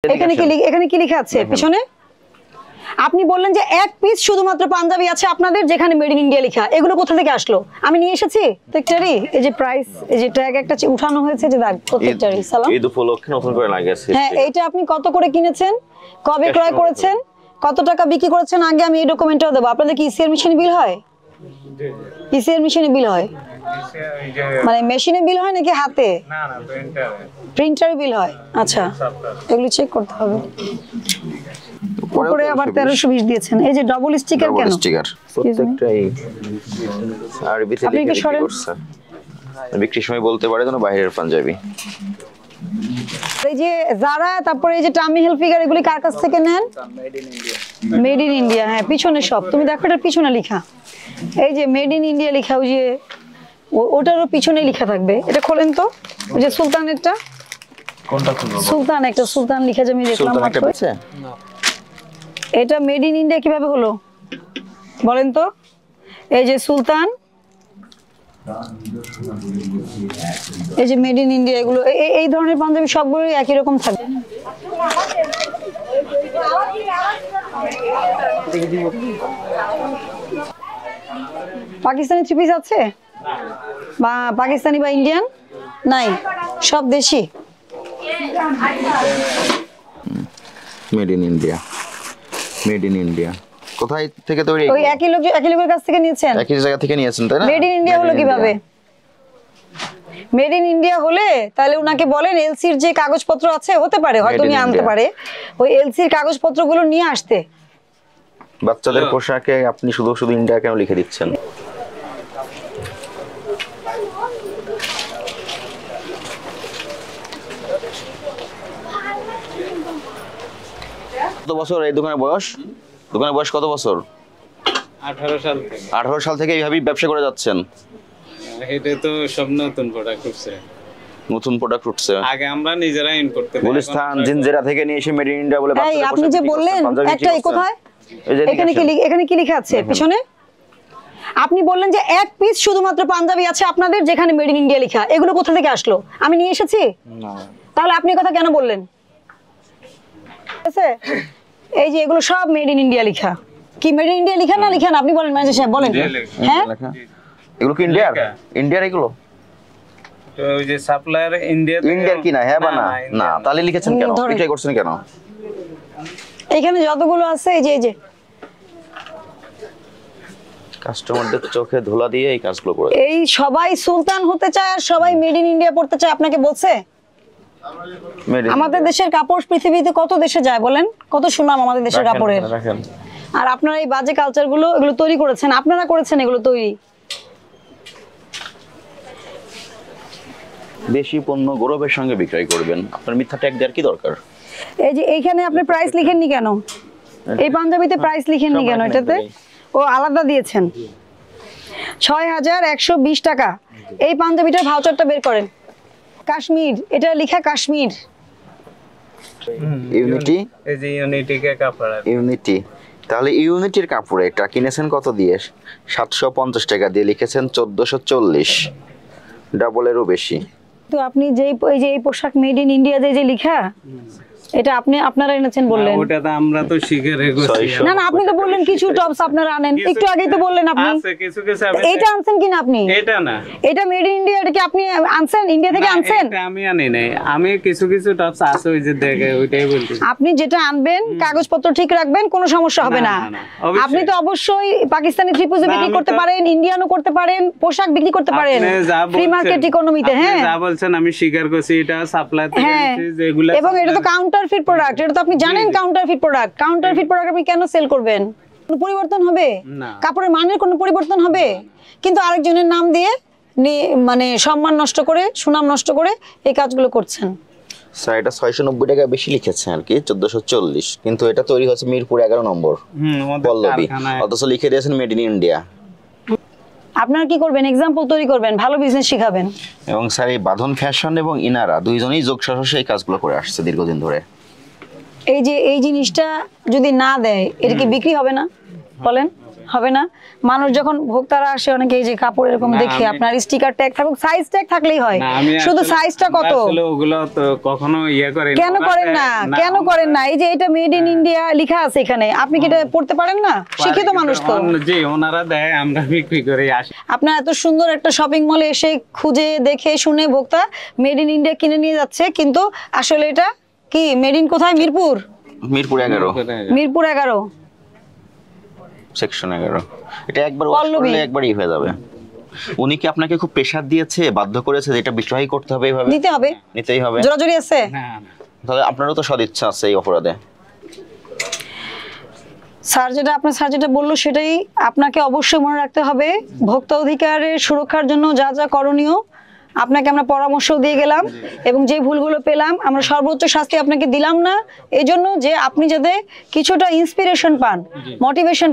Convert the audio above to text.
এখানে কি লেখা আছে পিছনে? আপনি বললেন যে এক পিস শুধুমাত্র পাঞ্জাবি আছে আপনাদের যেখানে মেড ইন ইন্ডিয়া লেখা। এগুলো কোথা থেকে আসলো? আমি নিয়ে এসেছি প্রত্যেকটারই। এই যে প্রাইস, এই যে ট্যাগ একটা উঠানো হয়েছে, যে দাগ প্রত্যেকটারই। সালাম, ঈদ উপলক্ষে নতুন করে লাগিয়েছে। হ্যাঁ, এইটা আপনি কত করে কিনেছেন, কবে ক্রয় করেছেন, কত টাকা বিক্রি করেছেন, আগে আমি এই ডকুমেন্টটাও দেবো। আপনাদের কি ইসিআর মেশিনে বিল হয়? ইসিআর মেশিনে বিল হয়, মানে মেশিনে বিল হয় নাকি হাতে? না না, প্রিন্টারে বিল হয়। আচ্ছা, এগুলো চেক করতে হবে। উপরে আবার 1320 দিয়েছেন। এই যে ডবল স্টিকার কেন? স্টিকার প্রত্যেকটাই আরবিতে লিখে করছে। বিক্রির সময় বলতে পারে যেন বাইরের পাঞ্জাবি। এই যে যারা, তারপরে এই যে টামি হেলফিগার, এগুলি কার কাছ থেকে নেন? Made in India. হ্যাঁ, পিছনে সব তুমি দেখো, এটা পিছনে লেখা। এই যে মেড ইন ইন্ডিয়া লেখা, ওই যে ওটারও পিছনে লেখা থাকবে। এটা খোলেন তো, ওই যে সুলতানেরটা। কোনটা খুলবো? সুলতান, একটা সুলতান লেখা যে আমি দেখলাম। এটা মেড ইন ইন্ডিয়া কিভাবে হলো বলেন তো? এই যে সুলতান, এই যে মেড ইন ইন্ডিয়া, এগুলো এই ধরনের পাঞ্জাবি সবগুলোই একই রকম থাকবে। পাকিস্তানি থ্রি পিস আছে বা পাকিস্তানি বা ইন্ডিয়ান নাই, সব দেশি। Made in India, made in India কোথায় থেকে তৈরি? ওই একই লোকের কাছ থেকে নিয়েছেন, একই জায়গা থেকে নিয়েছেন, তাই না? মেড ইন ইন্ডিয়া হলো কিভাবে? মেড ইন ইন্ডিয়া হলে তাহলে উনাকে বলেন এলসির যে কাগজপত্র আছে, হতে পারে হয়তো নিয়ে আনতে পারে, ওই এলসির কাগজপত্রগুলো নিয়ে আসতে। বাচ্চাদের পোশাকে আপনি শুধু শুধু ইন্ডিয়া কেন লিখে দিচ্ছেন? কত বছর এই দোকানের বয়স? দোকানের বয়স কত বছর? 18 সাল থেকে। 18 সাল থেকে এইভাবেই ব্যবসা করে যাচ্ছেন? এটা তো সব নতুন প্রোডাক্ট উঠছে। নতুন প্রোডাক্ট উঠছে। আগে আমরা নিজেরা ইম্পোর্ট করতে। গুলিস্তান, জিনজেরা থেকে নিয়ে এসে মেড ইন ইন্ডিয়া বলে বাচ্চাদের পোশাক। আপনি যে বললেন একটা, কোথায় এখানে কি লেখা আছে পিছনে? আপনি বললেন যে এক পিস শুধুমাত্র পাঞ্জাবি আছে আপনাদের যেখানে মেড ইন ইন্ডিয়া লেখা। এগুলো কোথা থেকে আসলো? আমি নিয়ে এসেছি? না। তাহলে আপনি কথা কেন বললেন? এই যে এগুলো সব মেড ইন ইন্ডিয়া লেখা। কি মেড ইন ইন্ডিয়া লেখা না লেখা? আপনি বলেন, ম্যানেজার সাহেব বলেন। হ্যাঁ, এগুলো কি ইন্ডিয়ার? ইন্ডিয়ার এগুলো তো ওই যে সাপ্লায়ার ইন্ডিয়ার কি না? হ্যাঁ বা না? না, তাহলে লিখেছেন কেন? এটাই করছেন কেন? এখানে যতগুলো আছে, এই যে কাস্টমারদের চোখে ধুলা দিয়ে এই কাজগুলো করে। এই সবাই সুলতান হতে চায় আর সবাই মেড ইন ইন্ডিয়া পড়তে চায়। আপনাকে বলছে আমাদের দেশের কাপড় পৃথিবীতে কত দেশে যায় বলেন? কত সুনাম আমাদের দেশের কাপড়ের। আর আপনারা এই বাজে কালচারগুলো এগুলো তৈরি করেছেন, আপনারা করেছেন এগুলো তৈরি। দেশি পণ্য গৌরবের সঙ্গে বিক্রয় করবেন, আপনার মিথ্যা ট্যাগ দেওয়ার কি দরকার? এই যে এইখানে আপনি প্রাইস লিখেননি কেন? এই পাঞ্জাবিতে প্রাইস লিখেননি কেন? এটাতে ও আলাদা দিয়েছেন 6120 টাকা। এই পাঞ্জাবিটার ভাউচারটা বের করেন। কাশ্মীর, এটা লেখা কাশ্মীর। ইউনিটি, এই যে ইউনিটিকে কাপড়, ইউনিটি। তাহলে ইউনিটির কাপড় এটা কিনেছেন কত দিয়ে? 750 টাকা দিয়ে, লিখেছেন 1440, ডাবলেরও বেশি। তো আপনি এই পোশাক মেড ইন ইন্ডিয়া যে লেখা, এটা আপনারা এনেছেন বললেন। ওটা তো আমরা তো শিখে রেখেছি। না না, আপনি তো বললেন কিছু টপস আপনারা আনেন, একটু আগেই তো বললেন আপনি। আছে কিছু এটা আনছেন কিনা আপনি? এটা না, এটা মেড ইন ইন্ডিয়া। এটা কি আপনি আনছেন? ইন্ডিয়া থেকে আনছেন? এটা আমি আনি নাই। আমি কিছু টপস আছে ওই যে দেখে, ওইটাই বলছি। আপনি যেটা আনবেন কাগজপত্র ঠিক রাখবেন, কোনো সমস্যা হবে না। আপনি তো অবশ্যই পাকিস্তানি থ্রি পিস বিক্রি করতে পারেন, ইন্ডিয়ানও করতে পারেন, পোশাক বিক্রি করতে পারেন ফ্রি মার্কেট ইকোনমিতে। হ্যাঁ, যা বলছেন আমি স্বীকার করছি, এটা সাপ্লাই থেকে আনছি যেগুলা। এবং এটা তো কাউন্টারফিট প্রোডাক্ট। এটা তো আপনি জানেন কাউন্টারফিট প্রোডাক্ট। কাউন্টারফিট প্রোডাক্ট আপনি কেন সেল করবেন? কোনো পরিবর্তন হবে? কাপড়ের মানের কোনো পরিবর্তন হবে? কিন্তু আরেকজনের নাম দিয়ে মানে সম্মান নষ্ট করে, সুনাম নষ্ট করে এই কাজগুলো করছেন। স্যার, এটা 690 টাকা বেশি লিখেছে আর কি, 1440, কিন্তু এটা তৈরি হচ্ছে মিরপুর 11 নম্বর পল্লবী, অথচ লিখে দিয়েছেন মেড ইন ইন্ডিয়া। আপনারা কি করবেন? এক্সাম্পল তৈরি করবেন, ভালো বিজনেস শিখাবেন। এবং স্যার, এই বাঁধন ফ্যাশন এবং ইনারা দুইজনেই যোগ সহসে এই কাজগুলো করে আসছে দীর্ঘদিন ধরে। এই যে এই জিনিসটা যদি না দেয়, এটা কি বিক্রি হবে না বলেন? হবে না। মানুষ যখন ভোক্তারা আসে অনেকে এই যে কাপড় এরকম না, দেখে আমি- আপনার স্টিকার ট্যাগ থাকুক, সাইজ ট্যাগ থাকলেই হয়, না, আমি শুধু আসলে- সাইজটা কত। আমরা আসলে ওগুলো তো কখনো ইয়ে করি কেন করেন না, কেন করেন না? এই যে এটা মেড ইন ইন্ডিয়া লেখা আছে এখানে, আপনি কি এটা পড়তে পারেন না? শিক্ষিত মানুষ তো। জি, ওনারা দেয়, আমরা বিক্রি করে আসি। আপনার এত সুন্দর একটা শপিং মলে এসে খুঁজে দেখে শুনে ভোক্তা মেড ইন ইন্ডিয়া কিনে নিয়ে যাচ্ছে, কিন্তু আসলে এটা কি মেড ইন কোথায়? মিরপুর, মিরপুর 11 মিরপুর 11 সেকশন 11। এটা একবার ওয়াশ পল্লবী। করলে একবারই হয়ে যাবে। উনি কি আপনাকে খুব প্রেসার দিয়েছে, বাধ্য করেছে যে এটা বিক্রয় করতে হবে এইভাবে? নিতে হবে, নিতেই হবে। জোরাজোরি আছে। না, না। তাহলে আপনারও তো সদিচ্ছা আছে এই অপরাধে। স্যার যেটা বললো সেটাই আপনাকে অবশ্যই মনে রাখতে হবে। ভোক্তা অধিকারের সুরক্ষার জন্য যা যা করণীয় আপনাকে আমরা পরামর্শ দিয়ে গেলাম, এবং যে ভুলগুলো পেলাম আমরা সর্বোচ্চ শাস্তি আপনাকে দিলাম না, এজন্য যে আপনি যাতে কিছুটা ইন্সপিরেশন পান, মোটিভেশন